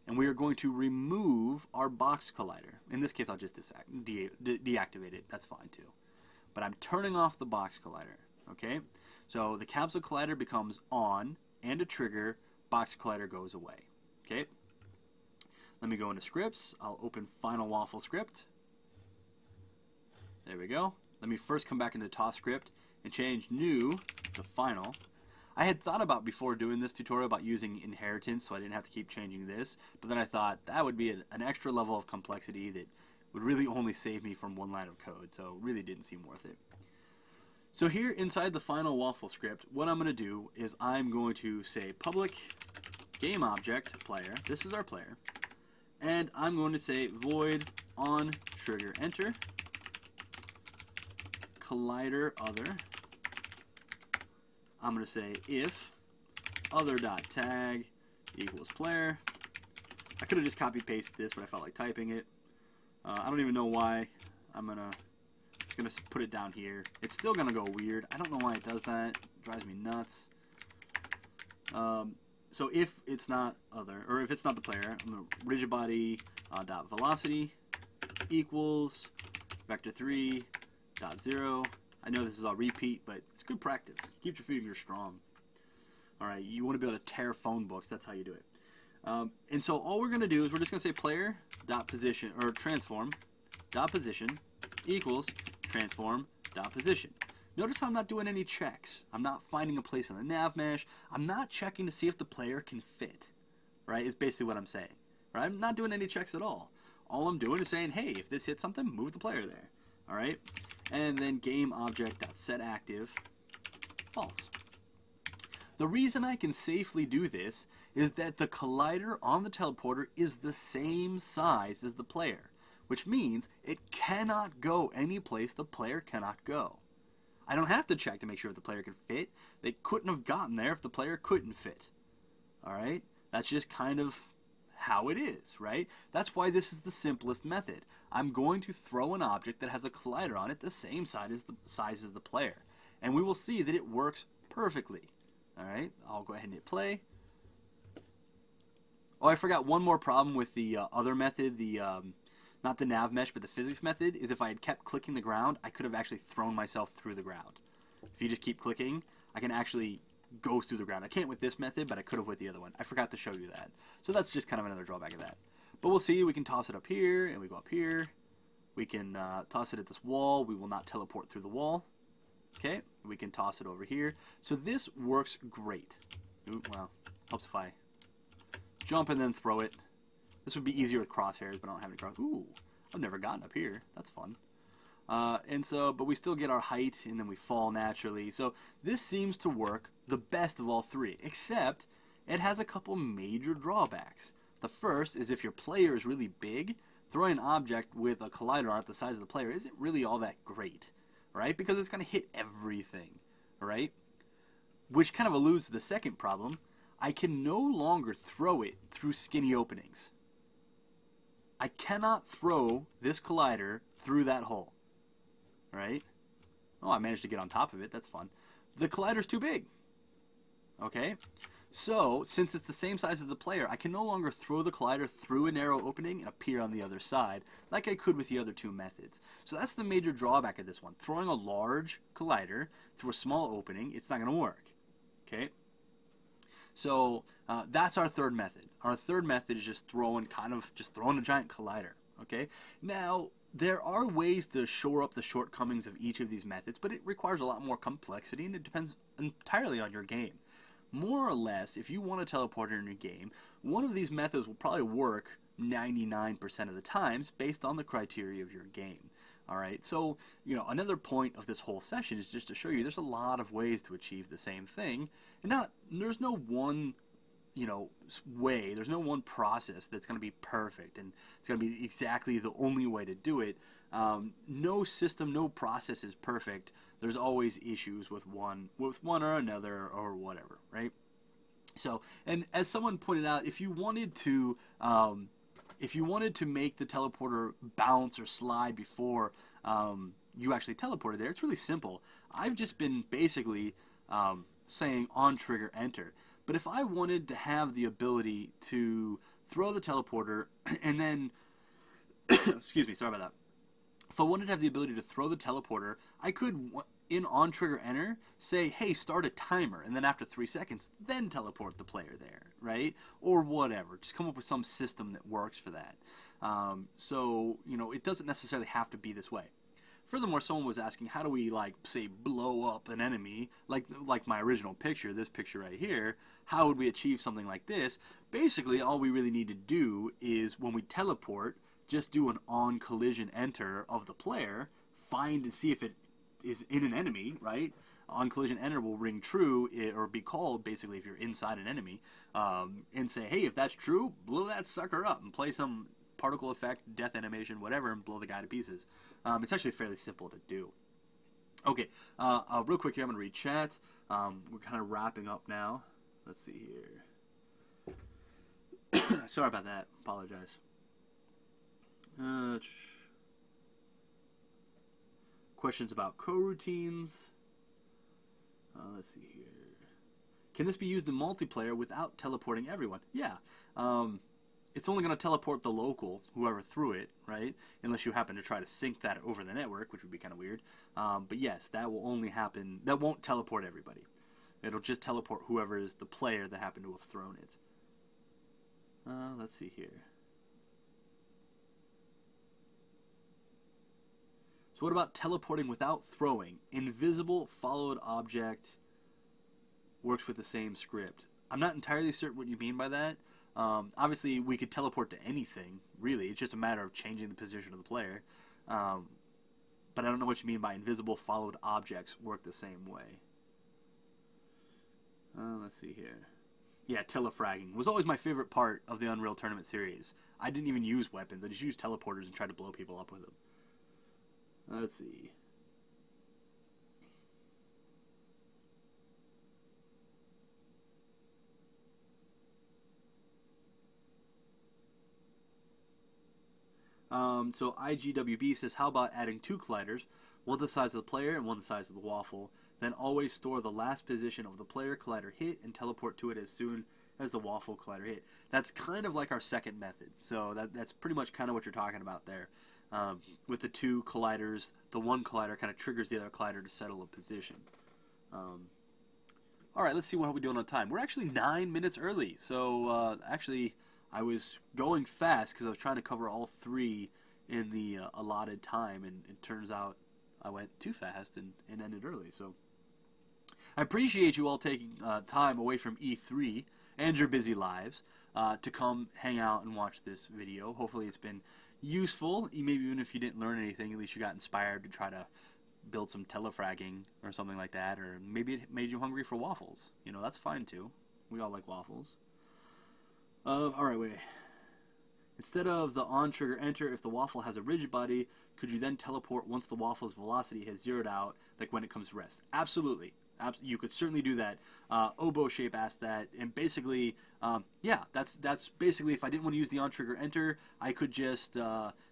And we are going to remove our box collider. In this case, I'll just deactivate it. That's fine too. But I'm turning off the box collider. Okay, so the capsule collider becomes on, and a trigger, box collider goes away. Okay, let me go into scripts. I'll open final waffle script. There we go. Let me first come back into toss script and change new to final. I had thought about before doing this tutorial about using inheritance so I didn't have to keep changing this, but then I thought that would be an extra level of complexity that would really only save me from one line of code, so it really didn't seem worth it. So here inside the final waffle script, what I'm going to do is I'm going to say public game object player. This is our player. And I'm going to say void on trigger enter collider other. I'm going to say if other.tag equals player. I could have just copy pasted this, but I felt like typing it. I don't even know why. I'm just gonna put it down here. It's still gonna go weird. I don't know why it does that. It drives me nuts. So if it's not other, or if it's not the player, I'm gonna rigid body dot velocity equals vector3 dot 0. I know this is all repeat, but it's good practice. Keeps your fingers strong. All right, you want to be able to tear phone books. That's how you do it. And so all we're going to do is we're just going to say player dot position, or transform dot position equals transform dot position. Notice how I'm not doing any checks. I'm not finding a place in the nav mesh. I'm not checking to see if the player can fit, right? Is basically what I'm saying, right? I'm not doing any checks at all. All I'm doing is saying, hey, if this hits something, move the player there, all right? And then game object.setActive false. The reason I can safely do this is that the collider on the teleporter is the same size as the player, which means it cannot go any place the player cannot go. I don't have to check to make sure if the player can fit. They couldn't have gotten there if the player couldn't fit. All right? That's just kind of how it is, right? That's why this is the simplest method. I'm going to throw an object that has a collider on it the same size as the player. And we will see that it works perfectly. All right? I'll go ahead and hit play. Oh, I forgot one more problem with the other method, the not the nav mesh, but the physics method, is if I had kept clicking the ground, I could have actually thrown myself through the ground. If you just keep clicking, I can actually go through the ground. I can't with this method, but I could have with the other one. I forgot to show you that. So that's just kind of another drawback of that. But we'll see. We can toss it up here, and we go up here. We can toss it at this wall. We will not teleport through the wall. Okay, we can toss it over here. So this works great. Ooh, well, helps if I jump and then throw it. This would be easier with crosshairs, but I don't have any cross. Ooh, I've never gotten up here. That's fun. But we still get our height, and then we fall naturally. So this seems to work the best of all three, except it has a couple major drawbacks. The first is if your player is really big, throwing an object with a collider on it the size of the player isn't really all that great, right? Because it's going to hit everything, right? Which kind of alludes to the second problem. I can no longer throw it through skinny openings. I cannot throw this collider through that hole, right? Oh, I managed to get on top of it. That's fun. The collider's too big. Okay? So, since it's the same size as the player, I can no longer throw the collider through a narrow opening and appear on the other side, like I could with the other two methods. So that's the major drawback of this one. Throwing a large collider through a small opening, it's not going to work. Okay? So, that's our third method. Our third method is just throwing a giant collider. Okay? Now, there are ways to shore up the shortcomings of each of these methods, but it requires a lot more complexity, and it depends entirely on your game. More or less, if you want a teleporter in your game, one of these methods will probably work 99% of the times based on the criteria of your game. Alright, so, another point of this whole session is just to show you there's a lot of ways to achieve the same thing, and there's no one, way, there's no one process that's going to be perfect, and it's going to be exactly the only way to do it. No system, no process is perfect. There's always issues with one or another or whatever, right? So, and as someone pointed out, if you wanted to make the teleporter bounce or slide before you actually teleported there, it's really simple. I've just been basically saying on trigger enter. But if I wanted to have the ability to throw the teleporter and then, excuse me, sorry about that. If I wanted to have the ability to throw the teleporter, I could, in on trigger enter, say, hey, start a timer, and then after 3 seconds, then teleport the player there, right? Or whatever. Just come up with some system that works for that. So, it doesn't necessarily have to be this way. Furthermore, someone was asking, how do we, say, blow up an enemy, like my original picture, this picture right here, how would we achieve something like this? Basically, all we really need to do is, when we teleport, just do an on collision enter of the player, find and see if it is in an enemy, right? On collision enter will ring true, or be called, basically, if you're inside an enemy, and say, hey, if that's true, blow that sucker up, and play some particle effect, death animation, whatever, and blow the guy to pieces. It's actually fairly simple to do. Okay, real quick here, I'm going to read chat. We're kind of wrapping up now. Let's see here. Sorry about that. Apologize. Questions about coroutines. Let's see here. Can this be used in multiplayer without teleporting everyone? Yeah. It's only going to teleport the local, whoever threw it, right? Unless you happen to try to sync that over the network, which would be kind of weird. But yes, that will only happen. That won't teleport everybody. It'll just teleport whoever is the player that happened to have thrown it. Let's see here. So what about teleporting without throwing? Invisible followed object works with the same script. I'm not entirely certain what you mean by that. Obviously, we could teleport to anything, really. It's just a matter of changing the position of the player. But I don't know what you mean by invisible followed objects work the same way. Let's see here. Yeah, telefragging was always my favorite part of the Unreal Tournament series. I didn't even use weapons. I just used teleporters and tried to blow people up with them. Let's see. So IGWB says, how about adding 2 colliders, one the size of the player and one the size of the waffle, then always store the last position of the player collider hit and teleport to it as soon as the waffle collider hit. That's kind of like our second method. So that's pretty much kind of what you're talking about there. With the 2 colliders, the one collider kind of triggers the other collider to settle a position. All right, let's see what we're doing on time. We're actually 9 minutes early. So actually, I was going fast because I was trying to cover all 3 in the allotted time, and it turns out I went too fast and ended early. So I appreciate you all taking time away from E3 and your busy lives to come hang out and watch this video. Hopefully it's been useful. Maybe even if you didn't learn anything, at least you got inspired to try to build some telefragging or something like that, or maybe it made you hungry for waffles. You know, that's fine too. We all like waffles. Alright, wait. Instead of the on-trigger enter, if the waffle has a rigid body, could you then teleport once the waffle's velocity has zeroed out, like when it comes to rest? Absolutely. You could certainly do that. Oboe Shape asked that, and basically, yeah, that's basically, if I didn't want to use the on-trigger enter, I could just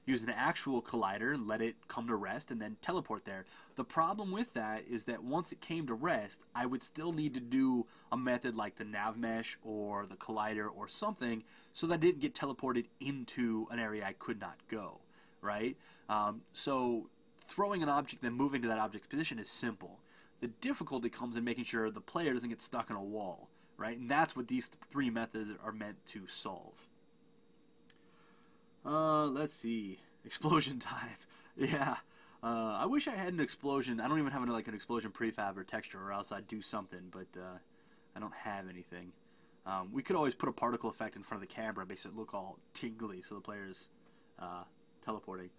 use an actual collider and let it come to rest and then teleport there. The problem with that is that once it came to rest, I would still need to do a method like the nav mesh or the collider or something so that I didn't get teleported into an area I could not go, right? So throwing an object then moving to that object's position is simple. The difficulty comes in making sure the player doesn't get stuck in a wall, right? And that's what these 3 methods are meant to solve. Let's see. Explosion time. Yeah. I wish I had an explosion. I don't even have an explosion prefab or texture, or else I'd do something, but I don't have anything. We could always put a particle effect in front of the camera, makes it look all tingly so the player's teleporting.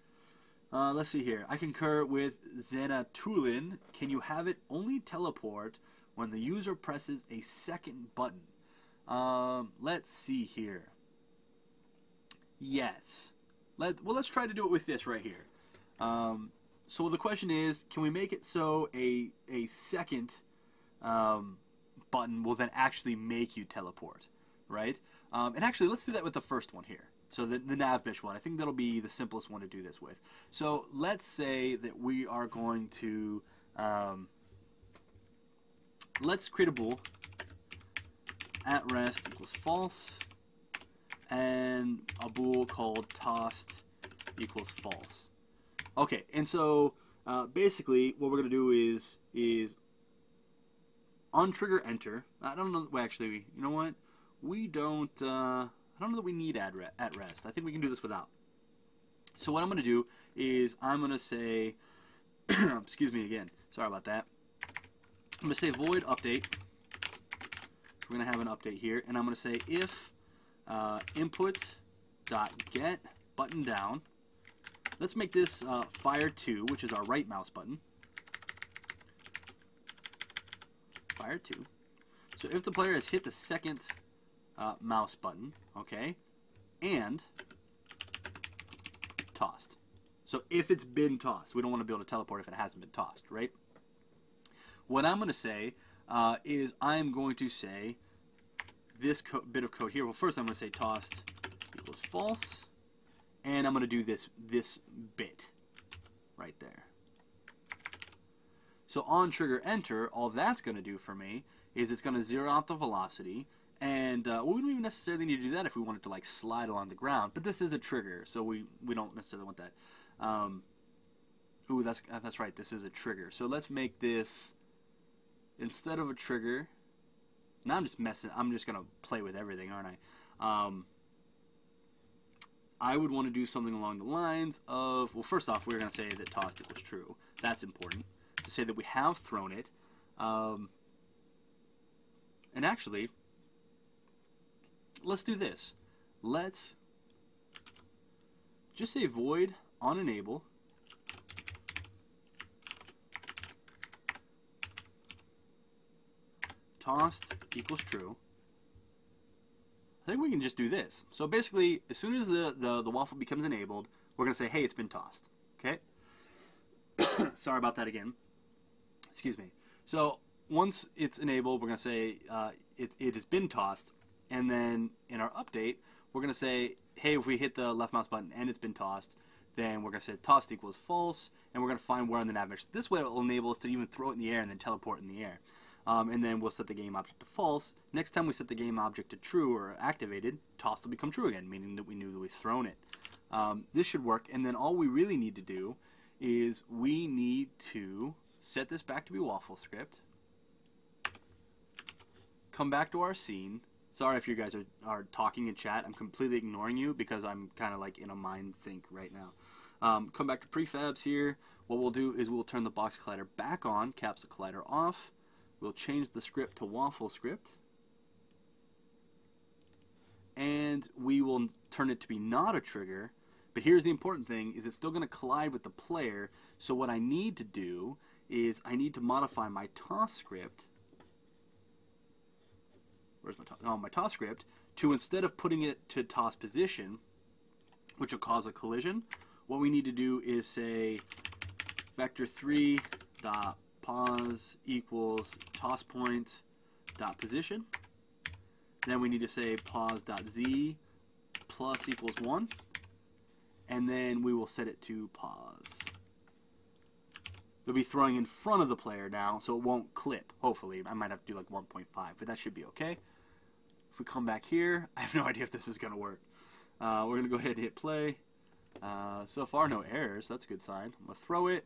Let's see here. I concur with Zenatulin. Can you have it only teleport when the user presses a second button? Let's see here. Yes. Let's try to do it with this right here. So the question is, can we make it so a second button will then actually make you teleport, right? And actually, let's do that with the first one here. So the nav mesh one, I think that'll be the simplest one to do this with. So let's say that we are going to, let's create a bool, at rest equals false, and a bool called tossed equals false. Okay, and so basically what we're going to do is on trigger enter. I don't know, well, actually, you know what? We don't, I don't know that we need at rest. I think we can do this without. So what I'm going to do is I'm going to say, excuse me again, sorry about that. I'm going to say void update. We're going to have an update here, and I'm going to say if input.get button down. Let's make this fire 2, which is our right mouse button. Fire 2. So if the player has hit the second mouse button, okay, and tossed. So if it's been tossed, we don't want to be able to teleport if it hasn't been tossed, right? What I'm going to say is I'm going to say this bit of code here. Well, first I'm going to say tossed equals false, and I'm going to do this bit right there. So on trigger enter, all that's going to do for me is it's going to zero out the velocity. And we wouldn't even necessarily need to do that if we wanted to like slide along the ground. But this is a trigger, so we don't necessarily want that. Ooh, that's right. This is a trigger. So let's make this instead of a trigger. Now I'm just messing. I'm just gonna play with everything, aren't I? I would want to do something along the lines of, well, first off, we're going to say that tossed equals true. That's important. To say that we have thrown it. And actually, let's do this. Let's just say void on enable. Tossed equals true. I think we can just do this. So basically, as soon as the waffle becomes enabled, we're going to say, hey, it's been tossed. Okay? Sorry about that again. Excuse me. So once it's enabled, we're going to say it has been tossed. And then in our update, we're going to say, hey, if we hit the left mouse button and it's been tossed, then we're going to say tossed equals false. And we're going to find where on the nav mesh. This way it will enable us to even throw it in the air and then teleport in the air. And then we'll set the game object to false. Next time we set the game object to true or activated, tossed will become true again, meaning that we knew that we've thrown it. This should work, and then all we really need to do is we need to set this back to be waffle script, come back to our scene. Sorry if you guys are talking in chat. I'm completely ignoring you because I'm kind of like in a mind think right now. Come back to prefabs here. What we'll do is we'll turn the box collider back on, caps the collider off. We'll change the script to waffle script. And we will turn it to be not a trigger. But here's the important thing, is it's still going to collide with the player. So what I need to do is I need to modify my toss script. Where's my toss? Oh, my toss script. To instead of putting it to toss position, which will cause a collision, what we need to do is say vector3 dot pause equals toss point dot position. Then we need to say pause dot z plus equals 1, and then we will set it to pause. It'll be throwing in front of the player now, so it won't clip. Hopefully, I might have to do like 1.5, but that should be okay. If we come back here, I have no idea if this is going to work. We're going to go ahead and hit play. So far, no errors. That's a good sign. I'm going to throw it.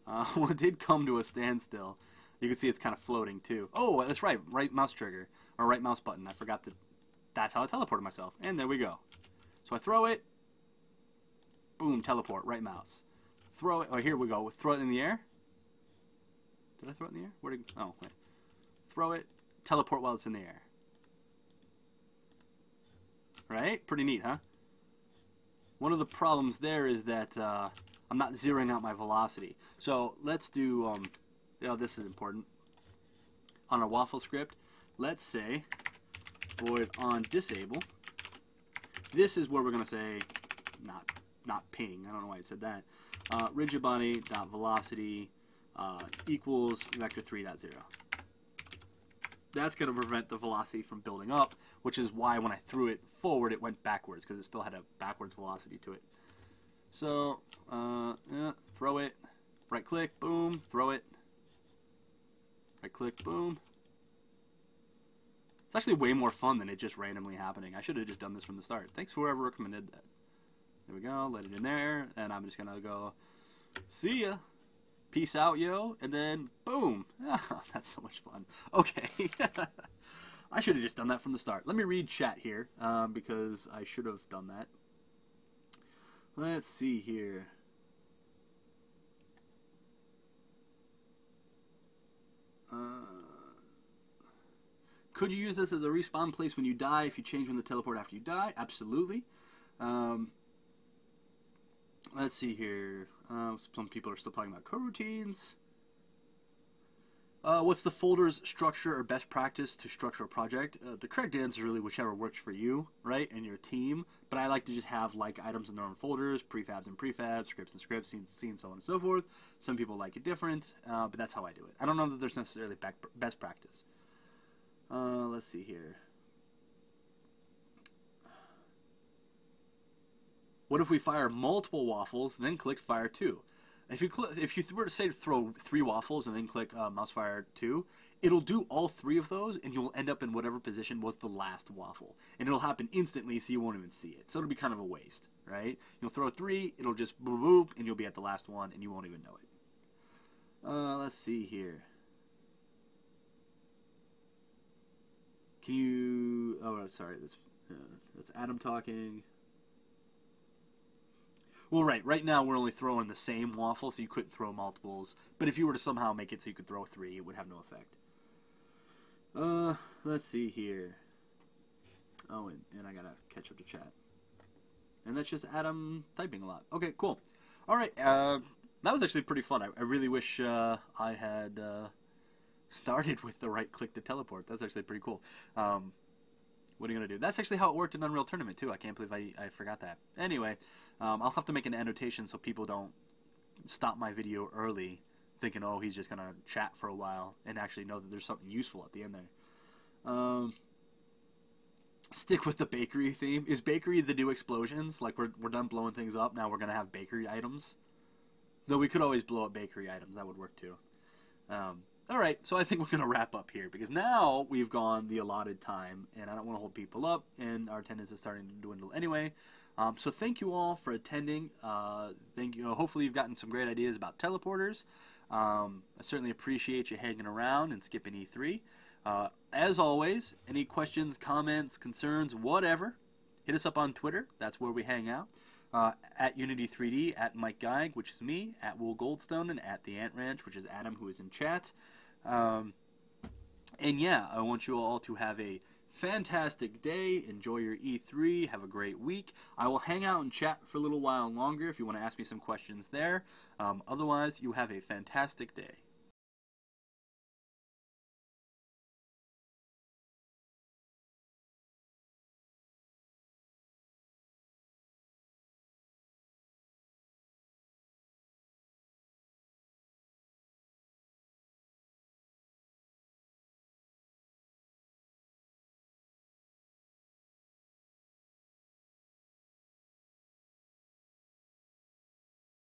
Well, it did come to a standstill. You can see it's kind of floating too. Oh, that's right. Right mouse trigger. Or right mouse button. I forgot that that's how I teleported myself. And there we go. So I throw it. Boom, teleport. Right mouse. Throw it. Oh, here we go. Throw it in the air. Did I throw it in the air? Where did? Oh, wait. Throw it. Teleport while it's in the air. Right? Pretty neat, huh? One of the problems there is that I'm not zeroing out my velocity. So let's do, this is important. On our waffle script, let's say void on disable. This is where we're going to say, not ping. I don't know why it said that. Rigid body dot velocity equals vector3.0. That's going to prevent the velocity from building up, which is why when I threw it forward, it went backwards, because it still had a backwards velocity to it. So, throw it, right click, boom, throw it, right click, boom. It's actually way more fun than it just randomly happening. I should have just done this from the start. Thanks for whoever recommended that. There we go, let it in there, and I'm just going to go, see ya. Peace out, yo, and then boom. Oh, that's so much fun. Okay. I should have just done that from the start. Let me read chat here, because I should have done that. Let's see here. Could you use this as a respawn place when you die if you change when the teleport after you die? Absolutely. Let's see here. Some people are still talking about coroutines. What's the folder's structure or best practice to structure a project? The correct answer is really whichever works for you, right, and your team. But I like to just have like items in their own folders, prefabs and prefabs, scripts and scripts, scenes, so on and so forth. Some people like it different, but that's how I do it. I don't know that there's necessarily best practice. Let's see here. What if we fire multiple waffles, then click fire 2? If you were to say to throw 3 waffles and then click mouse fire 2, it'll do all 3 of those, and you'll end up in whatever position was the last waffle. And it'll happen instantly, so you won't even see it. So it'll be kind of a waste, right? You'll throw 3, it'll just boop, boop, and you'll be at the last one, and you won't even know it. Let's see here. Can you... Oh, sorry. That's Adam talking. Well, right now we're only throwing the same waffle, so you couldn't throw multiples. But if you were to somehow make it so you could throw 3, it would have no effect. Let's see here. Oh, and I gotta catch up to chat. And that's just Adam typing a lot. Okay, cool. Alright, that was actually pretty fun. I really wish I had started with the right click to teleport. That's actually pretty cool. What are you going to do? That's actually how it worked in Unreal Tournament, too. I can't believe I forgot that. Anyway, I'll have to make an annotation so people don't stop my video early thinking, oh, he's just going to chat for a while, and actually know that there's something useful at the end there. Stick with the bakery theme. Is bakery the new explosions? Like, we're done blowing things up, now we're going to have bakery items? Though we could always blow up bakery items. That would work, too. Alright, so I think we're going to wrap up here, because now we've gone the allotted time, and I don't want to hold people up, and our attendance is starting to dwindle anyway. So thank you all for attending. Thank you. Hopefully you've gotten some great ideas about teleporters. I certainly appreciate you hanging around and skipping E3. As always, any questions, comments, concerns, whatever, hit us up on Twitter. That's where we hang out. At Unity3D, at Mike Geig, which is me, at Will Goldstone, and at The Ant Ranch, which is Adam, who is in chat. And yeah, I want you all to have a fantastic day. Enjoy your E3. Have a great week. I will hang out and chat for a little while longer if you want to ask me some questions there. Otherwise, you have a fantastic day.